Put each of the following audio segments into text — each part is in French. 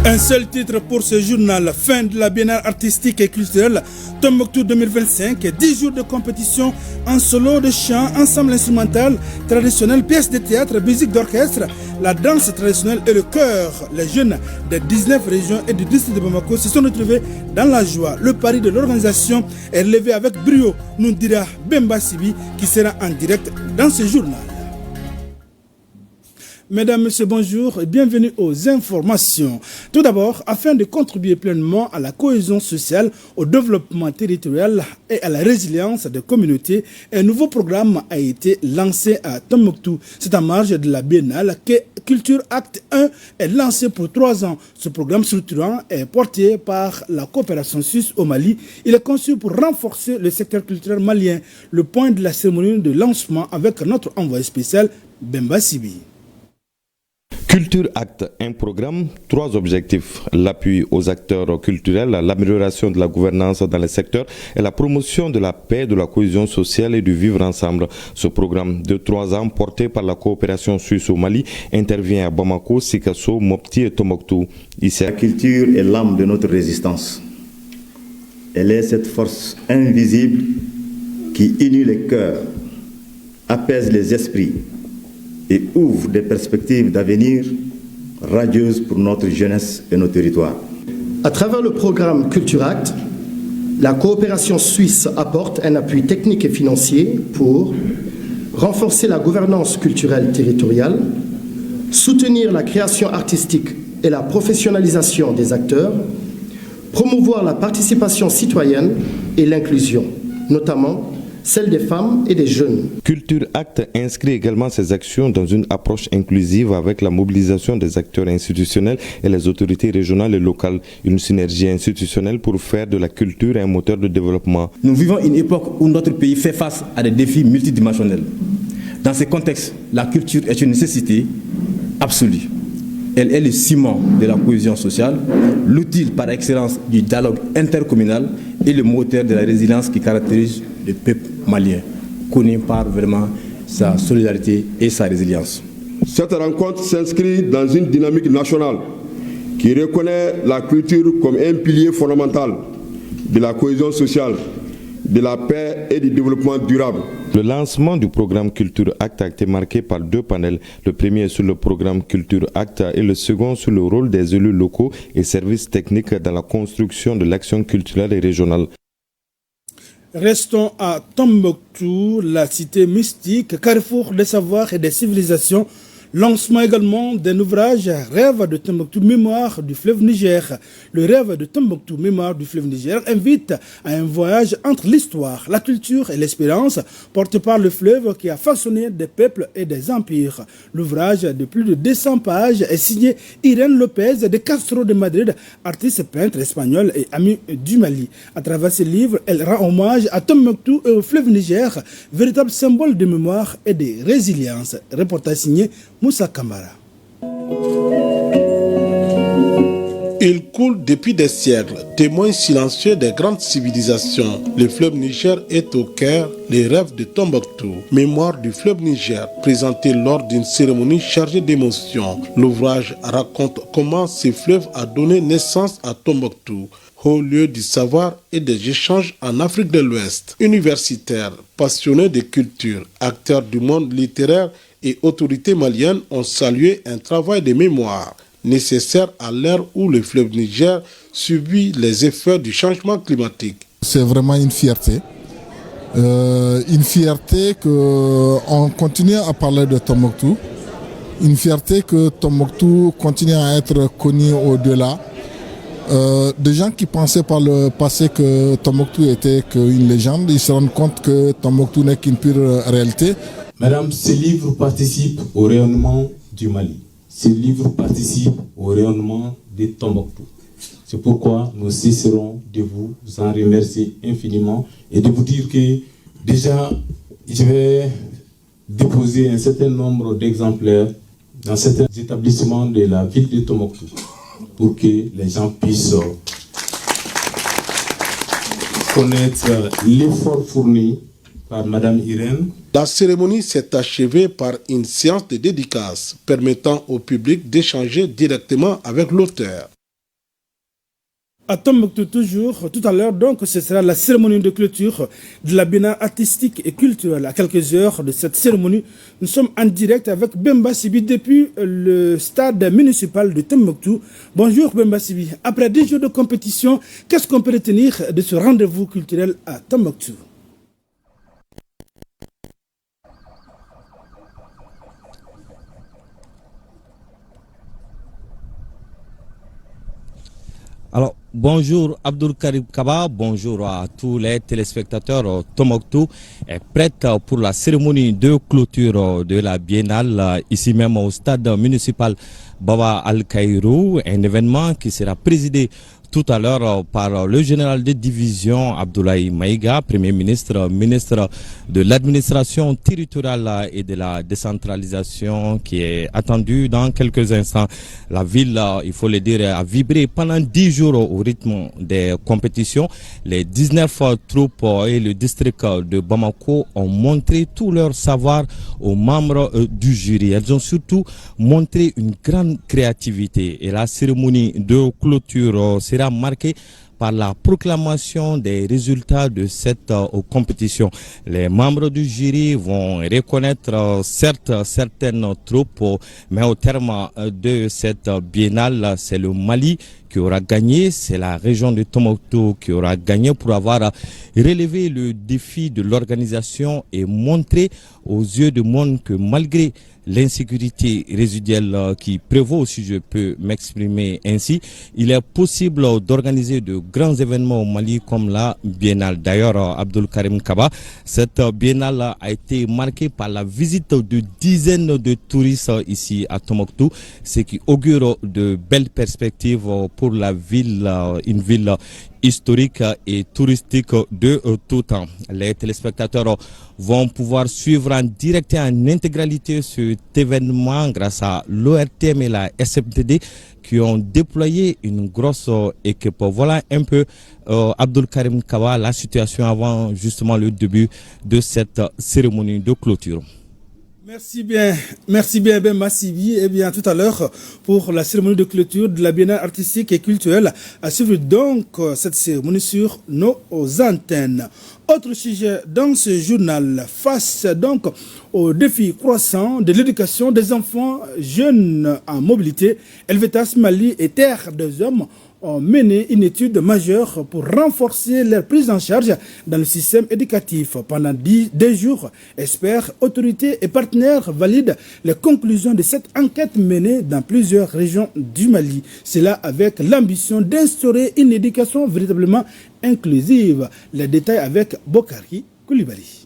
Un seul titre pour ce journal, fin de la biennale artistique et culturelle Tombouctou 2025, 10 jours de compétition en solo, de chant, ensemble instrumental, traditionnel, pièces de théâtre, musique d'orchestre, la danse traditionnelle et le chœur. Les jeunes des 19 régions et du district de Bamako se sont retrouvés dans la joie. Le pari de l'organisation est relevé avec brio, nous dira Bemba Sibi qui sera en direct dans ce journal. Mesdames, Messieurs, bonjour et bienvenue aux informations. Tout d'abord, afin de contribuer pleinement à la cohésion sociale, au développement territorial et à la résilience des communautés, un nouveau programme a été lancé à Tombouctou. C'est en marge de la biennale que Culture Acte 1 est lancé pour 3 ans. Ce programme structurant est porté par la coopération suisse au Mali. Il est conçu pour renforcer le secteur culturel malien. Le point de la cérémonie de lancement avec notre envoyé spécial, Bemba Sibi. Culture Acte, un programme, 3 objectifs, l'appui aux acteurs culturels, l'amélioration de la gouvernance dans les secteurs et la promotion de la paix, de la cohésion sociale et du vivre ensemble. Ce programme de 3 ans, porté par la coopération suisse au Mali, intervient à Bamako, Sikasso, Mopti et Tombouctou. Ici, la culture est l'âme de notre résistance. Elle est cette force invisible qui unit les cœurs, apaise les esprits et ouvre des perspectives d'avenir radieuses pour notre jeunesse et nos territoires. À travers le programme Culture Acte, la coopération suisse apporte un appui technique et financier pour renforcer la gouvernance culturelle territoriale, soutenir la création artistique et la professionnalisation des acteurs, promouvoir la participation citoyenne et l'inclusion, notamment celle des femmes et des jeunes. Culture Acte inscrit également ses actions dans une approche inclusive avec la mobilisation des acteurs institutionnels et les autorités régionales et locales. Une synergie institutionnelle pour faire de la culture un moteur de développement. Nous vivons une époque où notre pays fait face à des défis multidimensionnels. Dans ce contexte, la culture est une nécessité absolue. Elle est le ciment de la cohésion sociale, l'outil par excellence du dialogue intercommunal et le moteur de la résilience qui caractérise le peuple malien, connu par vraiment sa solidarité et sa résilience. Cette rencontre s'inscrit dans une dynamique nationale qui reconnaît la culture comme un pilier fondamental de la cohésion sociale, de la paix et du développement durable. Le lancement du programme Culture Acte a été marqué par 2 panels. Le premier sur le programme Culture Acte et le second sur le rôle des élus locaux et services techniques dans la construction de l'action culturelle et régionale. Restons à Tombouctou, la cité mystique, carrefour des savoirs et des civilisations. Lancement également d'un ouvrage Rêve de Tombouctou, mémoire du fleuve Niger. Le rêve de Tombouctou, mémoire du fleuve Niger invite à un voyage entre l'histoire, la culture et l'espérance, porté par le fleuve qui a façonné des peuples et des empires. L'ouvrage de plus de 200 pages est signé Irène Lopez de Castro de Madrid, artiste peintre espagnole et amie du Mali. À travers ce livre, elle rend hommage à Tombouctou et au fleuve Niger, véritable symbole de mémoire et de résilience. Reportage signé Moussa Kamara. Il coule depuis des siècles, témoin silencieux des grandes civilisations. Le fleuve Niger est au cœur des rêves de Tombouctou. Mémoire du fleuve Niger, présenté lors d'une cérémonie chargée d'émotions. L'ouvrage raconte comment ce fleuve a donné naissance à Tombouctou, haut lieu du savoir et des échanges en Afrique de l'Ouest. Universitaires, passionnés de culture, acteurs du monde littéraire et autorités maliennes ont salué un travail de mémoire nécessaire à l'ère où le fleuve Niger subit les effets du changement climatique. C'est vraiment une fierté qu'on continue à parler de Tombouctou, une fierté que Tombouctou continue à être connu au-delà. Des gens qui pensaient par le passé que Tombouctou était qu'une légende, ils se rendent compte que Tombouctou n'est qu'une pure réalité. Madame, ce livre participe au rayonnement du Mali. Ce livre participe au rayonnement de Tombouctou. C'est pourquoi nous cesserons de vous en remercier infiniment et de vous dire que déjà, je vais déposer un certain nombre d'exemplaires dans certains établissements de la ville de Tombouctou pour que les gens puissent connaître l'effort fourni par Madame Irène. La cérémonie s'est achevée par une séance de dédicace permettant au public d'échanger directement avec l'auteur. À Tombouctou toujours, tout à l'heure, donc, ce sera la cérémonie de clôture de la biennale artistique et culturelle. À quelques heures de cette cérémonie, nous sommes en direct avec Bemba Sibi depuis le stade municipal de Tombouctou. Bonjour Bemba Sibi. Après 10 jours de compétition, qu'est-ce qu'on peut retenir de ce rendez-vous culturel à Tombouctou? Alors, bonjour Abdul Karim Kaba, bonjour à tous les téléspectateurs. Tombouctou est prête pour la cérémonie de clôture de la biennale, ici même au stade municipal Baba Al-Kaïrou, un événement qui sera présidé tout à l'heure par le général de division Abdoulaye Maïga, Premier ministre, ministre de l'administration territoriale et de la décentralisation, qui est attendu dans quelques instants. La ville, il faut le dire, a vibré pendant 10 jours au rythme des compétitions. Les 19 troupes et le district de Bamako ont montré tout leur savoir aux membres du jury. Elles ont surtout montré une grande créativité et la cérémonie de clôture sera marqué par la proclamation des résultats de cette compétition. Les membres du jury vont reconnaître certes certaines troupes, mais au terme de cette biennale, c'est le Mali qui aura gagné, c'est la région de Tombouctou qui aura gagné pour avoir relevé le défi de l'organisation et montré aux yeux du monde que malgré l'insécurité résiduelle qui prévaut, si je peux m'exprimer ainsi, il est possible d'organiser de grands événements au Mali comme la biennale. D'ailleurs, Abdul Karim Kaba, cette biennale a été marquée par la visite de dizaines de touristes ici à Tombouctou, ce qui augure de belles perspectives pour la ville, une ville historique et touristique de tout temps. Les téléspectateurs vont pouvoir suivre en direct et en intégralité cet événement grâce à l'ORTM et la SMTD qui ont déployé une grosse équipe. Voilà un peu, Abdul Karim Kaba, la situation avant justement le début de cette cérémonie de clôture. Merci bien Bemba Sibi. Et bien tout à l'heure pour la cérémonie de clôture de la biennale artistique et culturelle, à suivre donc cette cérémonie sur nos antennes. Autre sujet dans ce journal, face donc au défi croissant de l'éducation des enfants jeunes en mobilité, Helvetas Mali et Terre des Hommes ont mené une étude majeure pour renforcer leur prise en charge dans le système éducatif. Pendant 10 jours, experts, autorités et partenaires valident les conclusions de cette enquête menée dans plusieurs régions du Mali. Cela avec l'ambition d'instaurer une éducation véritablement inclusive. Les détails avec Bokari Koulibaly.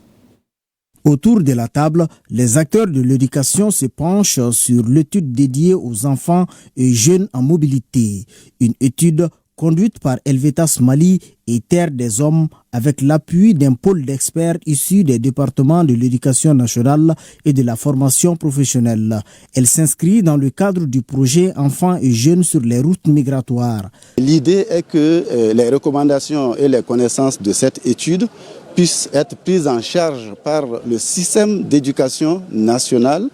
Autour de la table, les acteurs de l'éducation se penchent sur l'étude dédiée aux enfants et jeunes en mobilité. Une étude conduite par Helvetas Mali et Terre des Hommes avec l'appui d'un pôle d'experts issus des départements de l'éducation nationale et de la formation professionnelle. Elle s'inscrit dans le cadre du projet Enfants et jeunes sur les routes migratoires. L'idée est que les recommandations et les connaissances de cette étude puissent être prises en charge par le système d'éducation nationale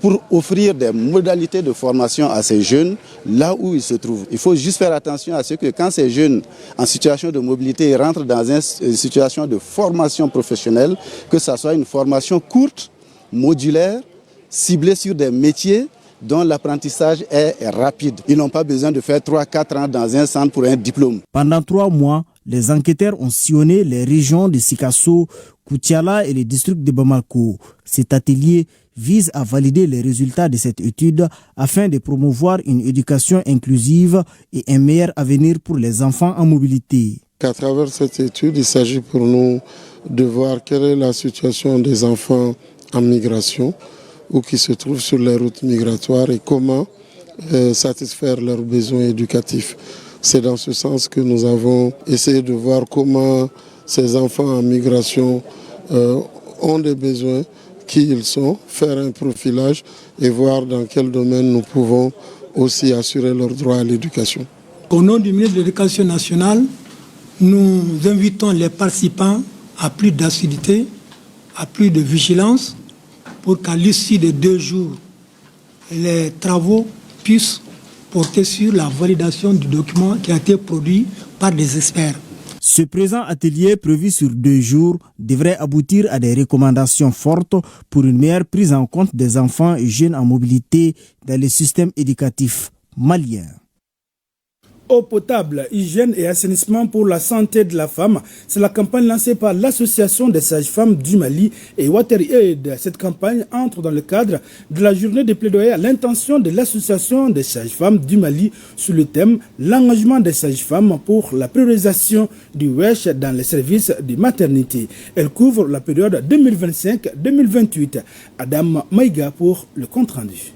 pour offrir des modalités de formation à ces jeunes là où ils se trouvent. Il faut juste faire attention à ce que quand ces jeunes en situation de mobilité rentrent dans une situation de formation professionnelle, que ce soit une formation courte, modulaire, ciblée sur des métiers dont l'apprentissage est rapide. Ils n'ont pas besoin de faire 3-4 ans dans un centre pour un diplôme. Pendant 3 mois, les enquêteurs ont sillonné les régions de Sikasso, Koutiala et les districts de Bamako. Cet atelier vise à valider les résultats de cette étude afin de promouvoir une éducation inclusive et un meilleur avenir pour les enfants en mobilité. À travers cette étude, il s'agit pour nous de voir quelle est la situation des enfants en migration ou qui se trouvent sur les routes migratoires et comment satisfaire leurs besoins éducatifs. C'est dans ce sens que nous avons essayé de voir comment ces enfants en migration ont des besoins, qui ils sont, faire un profilage et voir dans quel domaine nous pouvons aussi assurer leur droit à l'éducation. Au nom du ministre de l'Éducation nationale, nous invitons les participants à plus d'assiduité, à plus de vigilance, pour qu'à l'issue de 2 jours, les travaux puissent porter sur la validation du document qui a été produit par des experts. Ce présent atelier, prévu sur 2 jours, devrait aboutir à des recommandations fortes pour une meilleure prise en compte des enfants et jeunes en mobilité dans le système éducatif malien. Eau potable, hygiène et assainissement pour la santé de la femme. C'est la campagne lancée par l'Association des sages-femmes du Mali et WaterAid. Cette campagne entre dans le cadre de la journée de plaidoyer à l'intention de l'Association des sages-femmes du Mali sous le thème « L'engagement des sages-femmes pour la priorisation du WESH dans les services de maternité ». Elle couvre la période 2025-2028. Adam Maïga pour le compte-rendu.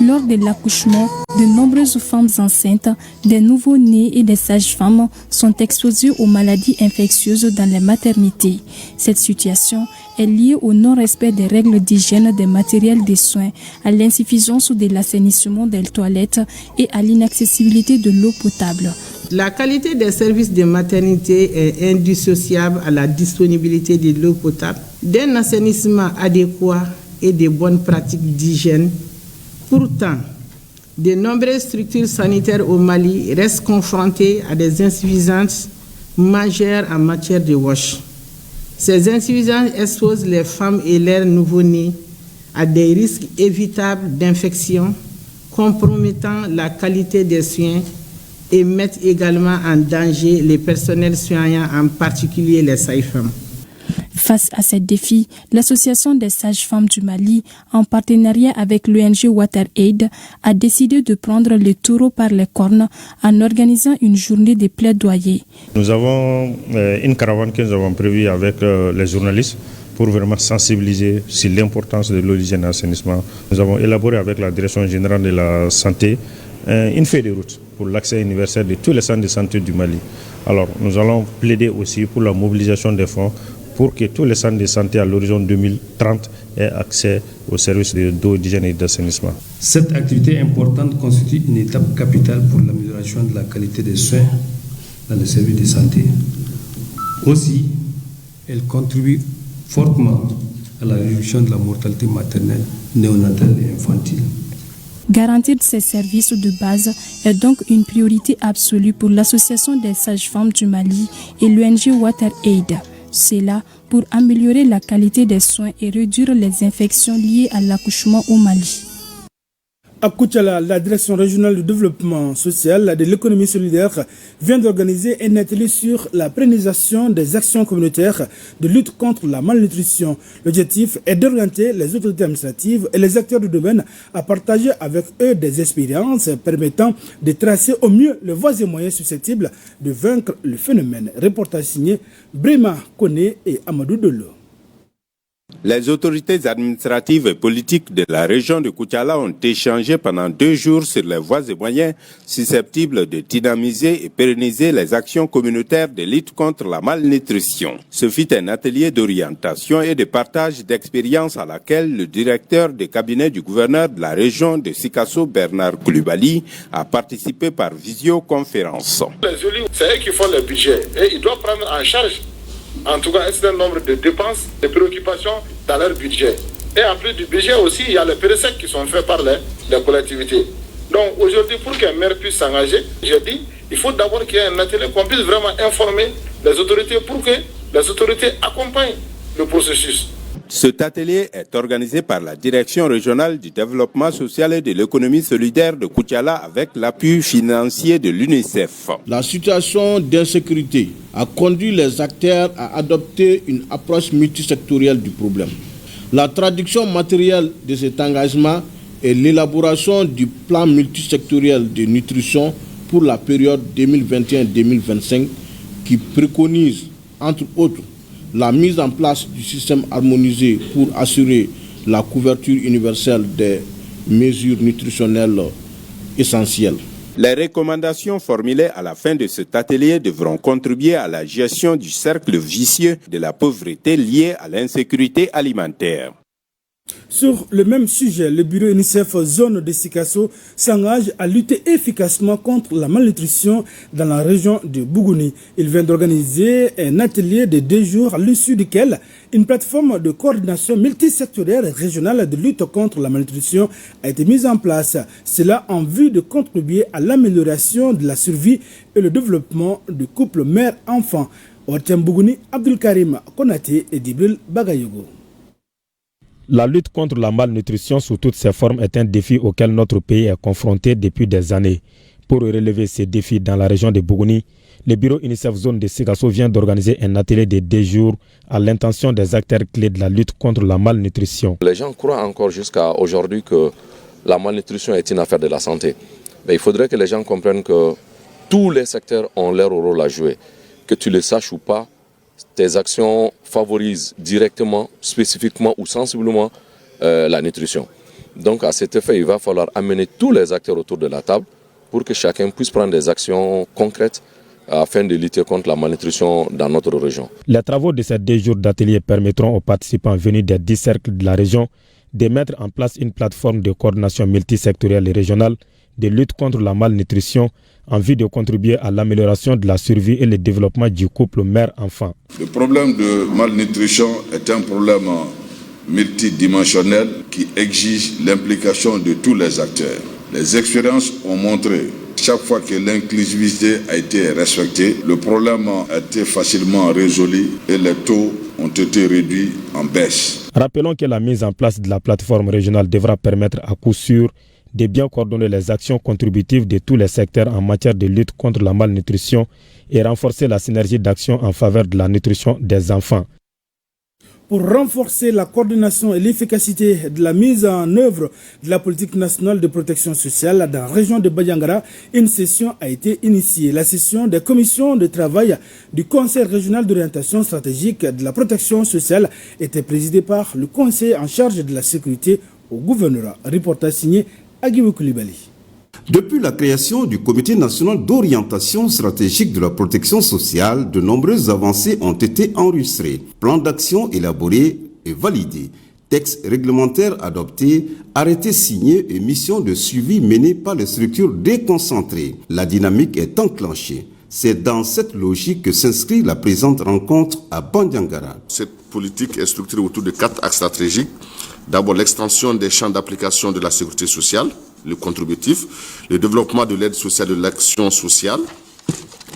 Lors de l'accouchement, de nombreuses femmes enceintes, des nouveau-nés et des sages-femmes sont exposées aux maladies infectieuses dans les maternités. Cette situation est liée au non-respect des règles d'hygiène des matériels de soins, à l'insuffisance de l'assainissement des toilettes et à l'inaccessibilité de l'eau potable. La qualité des services de maternité est indissociable à la disponibilité de l'eau potable, d'un assainissement adéquat et de bonnes pratiques d'hygiène. Pourtant, de nombreuses structures sanitaires au Mali restent confrontées à des insuffisances majeures en matière de WASH. Ces insuffisances exposent les femmes et leurs nouveau-nés à des risques évitables d'infection, compromettant la qualité des soins et mettent également en danger les personnels soignants, en particulier les sages-femmes. Face à ces défis, l'Association des sages-femmes du Mali, en partenariat avec l'ONG WaterAid, a décidé de prendre le taureau par les cornes en organisant une journée de plaidoyer. Nous avons une caravane que nous avons prévue avec les journalistes pour vraiment sensibiliser sur l'importance de l'eau, l'hygiène et l'assainissement. Nous avons élaboré avec la Direction générale de la santé une feuille de route pour l'accès universel de tous les centres de santé du Mali. Alors, nous allons plaider aussi pour la mobilisation des fonds pour que tous les centres de santé à l'horizon 2030 aient accès aux services d'eau, d'hygiène et d'assainissement. Cette activité importante constitue une étape capitale pour l'amélioration de la qualité des soins dans les services de santé. Aussi, elle contribue fortement à la réduction de la mortalité maternelle, néonatale et infantile. Garantir ces services de base est donc une priorité absolue pour l'Association des sages-femmes du Mali et l'ONG WaterAid. C'est là pour améliorer la qualité des soins et réduire les infections liées à l'accouchement au Mali. À Koutiala, la Direction régionale du développement social de l'économie solidaire vient d'organiser un atelier sur la pérennisation des actions communautaires de lutte contre la malnutrition. L'objectif est d'orienter les autorités administratives et les acteurs du domaine à partager avec eux des expériences permettant de tracer au mieux les voies et moyens susceptibles de vaincre le phénomène. Reportage signé Brema Kone et Amadou Dolo. Les autorités administratives et politiques de la région de Koutiala ont échangé pendant 2 jours sur les voies et moyens susceptibles de dynamiser et pérenniser les actions communautaires de lutte contre la malnutrition. Ce fut un atelier d'orientation et de partage d'expériences à laquelle le directeur de cabinet du gouverneur de la région de Sikasso, Bernard Koulibaly, a participé par visioconférence. Les élus, c'est eux qui font le budget et ils doivent prendre en charge en tout cas un certain nombre de dépenses, de préoccupations dans leur budget. Et en plus du budget aussi, il y a les prérequis qui sont faits par les collectivités. Donc aujourd'hui, pour qu'un maire puisse s'engager, j'ai dit, il faut d'abord qu'il y ait un atelier qu'on puisse vraiment informer les autorités pour que les autorités accompagnent le processus. Cet atelier est organisé par la Direction régionale du développement social et de l'économie solidaire de Koutiala avec l'appui financier de l'UNICEF. La situation d'insécurité a conduit les acteurs à adopter une approche multisectorielle du problème. La traduction matérielle de cet engagement est l'élaboration du plan multisectoriel de nutrition pour la période 2021-2025 qui préconise, entre autres, la mise en place du système harmonisé pour assurer la couverture universelle des mesures nutritionnelles essentielles. Les recommandations formulées à la fin de cet atelier devront contribuer à la gestion du cercle vicieux de la pauvreté liée à l'insécurité alimentaire. Sur le même sujet, le bureau UNICEF Zone de Sikasso s'engage à lutter efficacement contre la malnutrition dans la région de Bougouni. Il vient d'organiser un atelier de 2 jours à l'issue duquel une plateforme de coordination multisectorielle régionale de lutte contre la malnutrition a été mise en place. Cela en vue de contribuer à l'amélioration de la survie et le développement du couple mère-enfant. Ortem Bougouni, Abdul Karim Konaté et Dibril Bagayogo. La lutte contre la malnutrition sous toutes ses formes est un défi auquel notre pays est confronté depuis des années. Pour relever ces défis dans la région de Bougouni, le bureau UNICEF Zone de Sikasso vient d'organiser un atelier de 2 jours à l'intention des acteurs clés de la lutte contre la malnutrition. Les gens croient encore jusqu'à aujourd'hui que la malnutrition est une affaire de la santé. Mais il faudrait que les gens comprennent que tous les secteurs ont leur rôle à jouer. Que tu le saches ou pas, tes actions favorisent directement, spécifiquement ou sensiblement la nutrition. Donc à cet effet, il va falloir amener tous les acteurs autour de la table pour que chacun puisse prendre des actions concrètes afin de lutter contre la malnutrition dans notre région. Les travaux de ces 2 jours d'atelier permettront aux participants venus des 10 cercles de la région de mettre en place une plateforme de coordination multisectorielle et régionale de lutte contre la malnutrition en vue de contribuer à l'amélioration de la survie et le développement du couple mère-enfant. Le problème de malnutrition est un problème multidimensionnel qui exige l'implication de tous les acteurs. Les expériences ont montré chaque fois que l'inclusivité a été respectée, le problème a été facilement résolu et les taux ont été réduits en baisse. Rappelons que la mise en place de la plateforme régionale devra permettre à coup sûr de bien coordonner les actions contributives de tous les secteurs en matière de lutte contre la malnutrition et renforcer la synergie d'action en faveur de la nutrition des enfants. Pour renforcer la coordination et l'efficacité de la mise en œuvre de la politique nationale de protection sociale dans la région de Badiangara, une session a été initiée. La session des commissions de travail du Conseil régional d'orientation stratégique de la protection sociale était présidée par le conseiller en charge de la sécurité au gouvernorat. Reportage signé Agibou Koulibaly. Depuis la création du Comité national d'orientation stratégique de la protection sociale, de nombreuses avancées ont été enregistrées. Plan d'action élaboré et validé, textes réglementaires adoptés, arrêtés signés et missions de suivi menées par les structures déconcentrées. La dynamique est enclenchée. C'est dans cette logique que s'inscrit la présente rencontre à Badiangara. Cette politique est structurée autour de 4 axes stratégiques. D'abord, l'extension des champs d'application de la sécurité sociale, le contributif, le développement de l'aide sociale et de l'action sociale,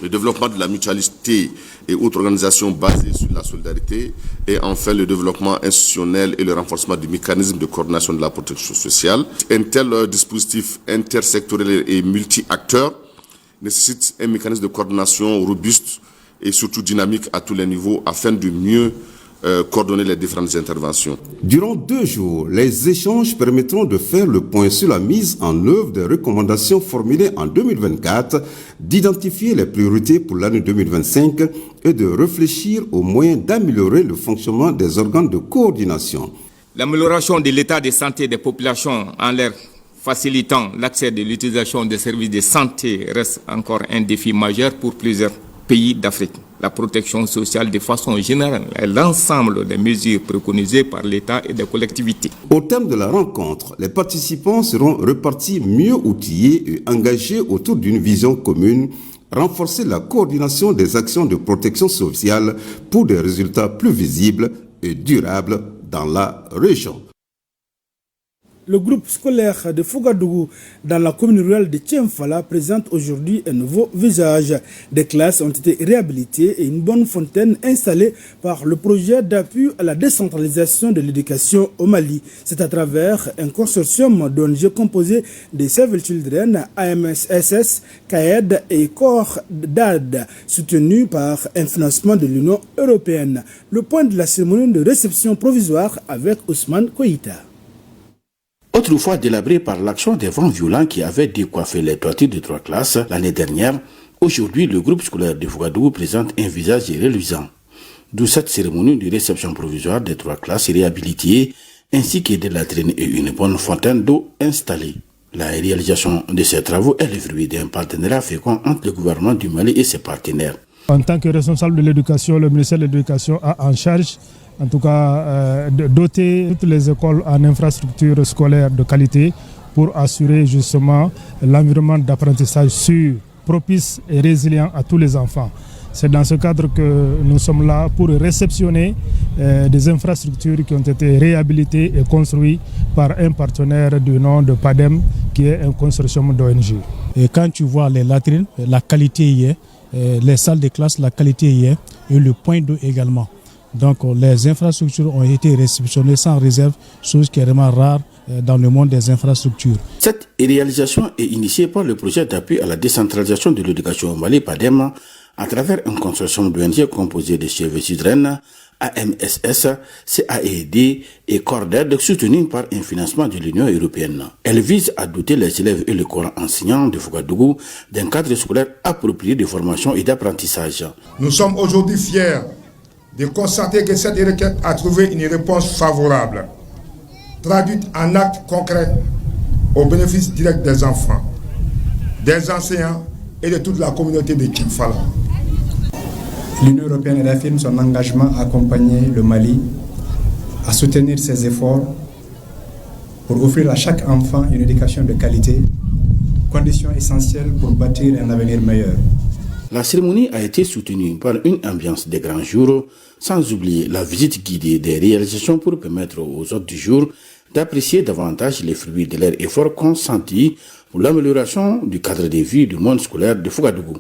le développement de la mutualité et autres organisations basées sur la solidarité, et enfin le développement institutionnel et le renforcement du mécanisme de coordination de la protection sociale. Un tel dispositif intersectoriel et multi-acteurs nécessite un mécanisme de coordination robuste et surtout dynamique à tous les niveaux afin de mieux coordonner les différentes interventions. Durant 2 jours, les échanges permettront de faire le point sur la mise en œuvre des recommandations formulées en 2024, d'identifier les priorités pour l'année 2025 et de réfléchir aux moyens d'améliorer le fonctionnement des organes de coordination. L'amélioration de l'état de santé des populations en leur facilitant l'accès de l'utilisation des services de santé reste encore un défi majeur pour plusieurs pays d'Afrique. La protection sociale de façon générale est l'ensemble des mesures préconisées par l'État et des collectivités. Au terme de la rencontre, les participants seront repartis mieux outillés et engagés autour d'une vision commune, renforcer la coordination des actions de protection sociale pour des résultats plus visibles et durables dans la région. Le groupe scolaire de Fougadougou dans la commune rurale de Tienfala présente aujourd'hui un nouveau visage. Des classes ont été réhabilitées et une bonne fontaine installée par le projet d'appui à la décentralisation de l'éducation au Mali. C'est à travers un consortium d'ONG composé de Save the Children, AMSSS, CAED et Corps d'AD, soutenu par un financement de l'Union européenne. Le point de la cérémonie de réception provisoire avec Ousmane Koïta. Autrefois délabré par l'action des vents violents qui avaient décoiffé les toitures de 3 classes l'année dernière, aujourd'hui le groupe scolaire de Fougadougou présente un visage reluisant. D'où cette cérémonie de réception provisoire des 3 classes réhabilitées, ainsi que des latrines et une bonne fontaine d'eau installée. La réalisation de ces travaux est le fruit d'un partenariat fécond entre le gouvernement du Mali et ses partenaires. En tant que responsable de l'éducation, le ministère de l'Éducation a en charge, en tout cas, de doter toutes les écoles en infrastructures scolaires de qualité pour assurer justement l'environnement d'apprentissage sûr, propice et résilient à tous les enfants. C'est dans ce cadre que nous sommes là pour réceptionner des infrastructures qui ont été réhabilitées et construites par un partenaire du nom de PADEM, qui est un consortium d'ONG. Et quand tu vois les latrines, la qualité y est, les salles de classe, la qualité y est, et le point d'eau également. Donc les infrastructures ont été réceptionnées sans réserve, chose qui est vraiment rare dans le monde des infrastructures. Cette réalisation est initiée par le projet d'appui à la décentralisation de l'éducation au Mali, PADEM, à travers un consortium d'ONG composé de chefs Sudren, AMSS, CAED et Corded, soutenu par un financement de l'Union européenne. Elle vise à doter les élèves et les corps enseignants de Fougadougou d'un cadre scolaire approprié de formation et d'apprentissage. Nous sommes aujourd'hui fiers de constater que cette requête a trouvé une réponse favorable, traduite en actes concrets au bénéfice direct des enfants, des enseignants et de toute la communauté de Kimfala. L'Union européenne réaffirme son engagement à accompagner le Mali, à soutenir ses efforts pour offrir à chaque enfant une éducation de qualité, condition essentielle pour bâtir un avenir meilleur. La cérémonie a été soutenue par une ambiance de grands jours, sans oublier la visite guidée des réalisations pour permettre aux hôtes du jour d'apprécier davantage les fruits de leurs efforts consentis pour l'amélioration du cadre de vie du monde scolaire de Fougadougou.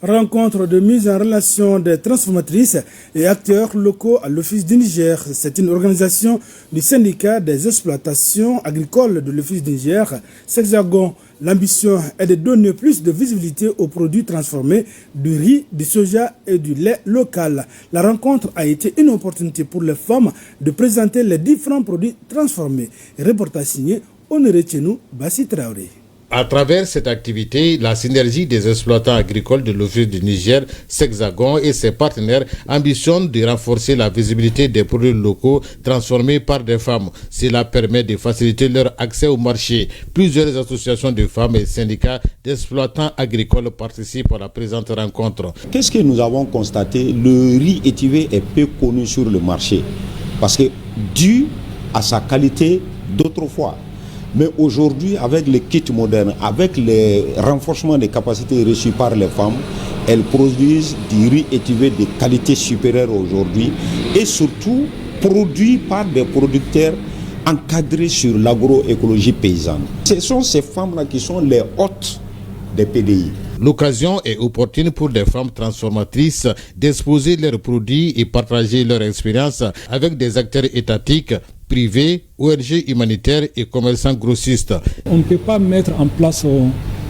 Rencontre de mise en relation des transformatrices et acteurs locaux à l'Office du Niger. C'est une organisation du syndicat des exploitations agricoles de l'Office du Niger, Sexagon. L'ambition est de donner plus de visibilité aux produits transformés du riz, du soja et du lait local. La rencontre a été une opportunité pour les femmes de présenter les différents produits transformés. Reportage signé Honoré Tchenou Bassi Traoré. À travers cette activité, la synergie des exploitants agricoles de l'Office du Niger, Sexagon et ses partenaires ambitionnent de renforcer la visibilité des produits locaux transformés par des femmes. Cela permet de faciliter leur accès au marché. Plusieurs associations de femmes et syndicats d'exploitants agricoles participent à la présente rencontre. Qu'est-ce que nous avons constaté? Le riz étivé est peu connu sur le marché parce que dû à sa qualité d'autrefois. Mais aujourd'hui, avec les kits modernes, avec les renforcements des capacités reçues par les femmes, elles produisent du riz étivé de qualité supérieure aujourd'hui et surtout produit par des producteurs encadrés sur l'agroécologie paysanne. Ce sont ces femmes-là qui sont les hôtes des PDI. L'occasion est opportune pour des femmes transformatrices d'exposer leurs produits et partager leur expérience avec des acteurs étatiques, privés, ONG humanitaires et commerçants grossistes. On ne peut pas mettre en place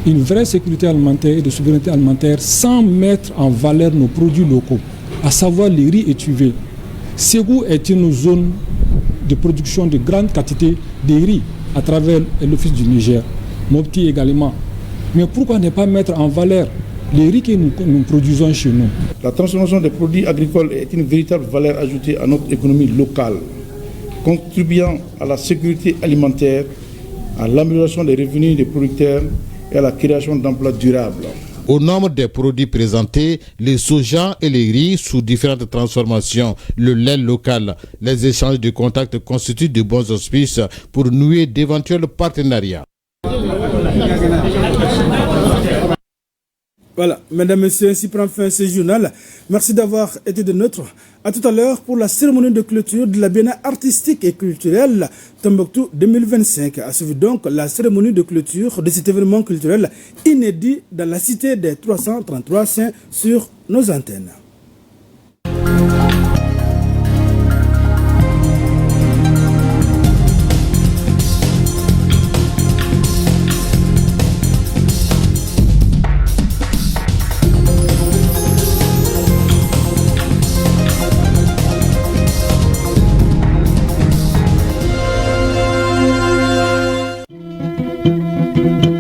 une vraie sécurité alimentaire et de souveraineté alimentaire sans mettre en valeur nos produits locaux, à savoir les riz étuvés. Ségou est une zone de production de grande quantité de riz à travers l'Office du Niger, Mopti également. Mais pourquoi ne pas mettre en valeur les riz que nous produisons chez nous? La transformation des produits agricoles est une véritable valeur ajoutée à notre économie locale, contribuant à la sécurité alimentaire, à l'amélioration des revenus des producteurs et à la création d'emplois durables. Au nombre des produits présentés, les soja et les riz sous différentes transformations, le lait local, les échanges de contacts constituent de bons auspices pour nouer d'éventuels partenariats. Voilà, mesdames, messieurs, ainsi prend fin ce journal. Merci d'avoir été de nôtres. À tout à l'heure pour la cérémonie de clôture de la Biennale artistique et culturelle Tombouctou 2025. À suivre donc la cérémonie de clôture de cet événement culturel inédit dans la cité des 333 saints sur nos antennes. Thank you.